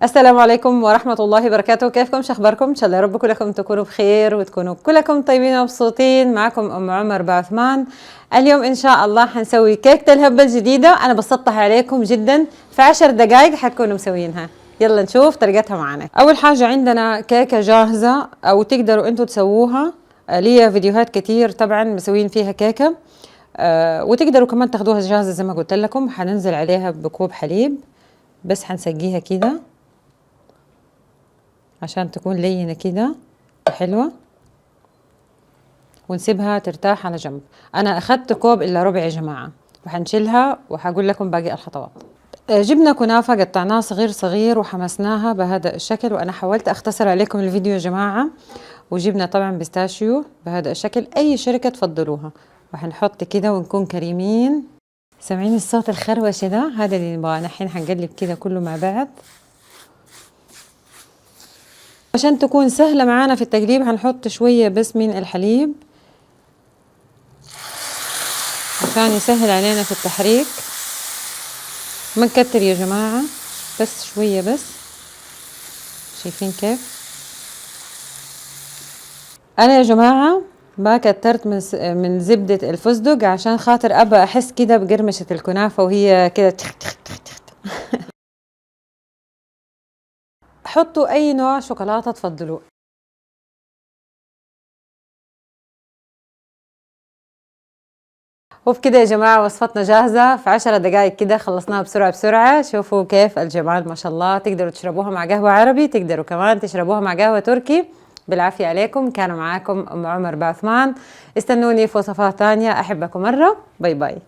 السلام عليكم ورحمة الله وبركاته. كيفكم؟ شو أخباركم؟ إن شاء الله يا رب كلكم تكونوا بخير وتكونوا كلكم طيبين ومبسوطين. معكم أم عمر بعثمان. اليوم إن شاء الله حنسوي كيكة الهبة الجديدة. أنا بسطها عليكم جدا، في 10 دقايق حتكونوا مسوينها. يلا نشوف طريقتها معنا. أول حاجة عندنا كيكة جاهزة أو تقدروا أنتوا تسووها. ليا فيديوهات كتير طبعا مسوين فيها كيكة، وتقدروا كمان تاخدوها جاهزة زي ما قلت لكم. حننزل عليها بكوب حليب، بس حنسقيها كده عشان تكون لينة كده وحلوة، ونسيبها ترتاح على جنب. أنا أخدت كوب إلا ربع يا جماعة، وحنشيلها وحقول لكم باقي الخطوات. جبنا كنافة قطعناها صغير صغير وحمسناها بهذا الشكل، وأنا حاولت أختصر عليكم الفيديو يا جماعة. وجبنا طبعا بيستاشيو بهذا الشكل، أي شركة تفضلوها. وحنحط كده ونكون كريمين. سامعين الصوت الخروش ده؟ هذا اللي نبغاه. نحين حنقلب كده كله مع بعض عشان تكون سهلة معانا في التقليب. هنحط شوية بس من الحليب عشان يسهل علينا في التحريك. ما نكتر يا جماعة، بس شوية بس. شايفين كيف؟ أنا يا جماعة ما كترت من زبدة الفستق عشان خاطر أبى أحس كده بقرمشة الكنافة وهي كده تخ تخ تخ تخ. حطوا أي نوع شوكولاتة تفضلوه. وبكده يا جماعة وصفتنا جاهزة، في 10 دقايق كده خلصناها بسرعة بسرعة. شوفوا كيف الجمال ما شاء الله. تقدروا تشربوها مع قهوة عربي، تقدروا كمان تشربوها مع قهوة تركي. بالعافية عليكم. كانوا معاكم أم عمر بعثمان. استنوني في وصفات تانية. أحبكم مرة. باي باي.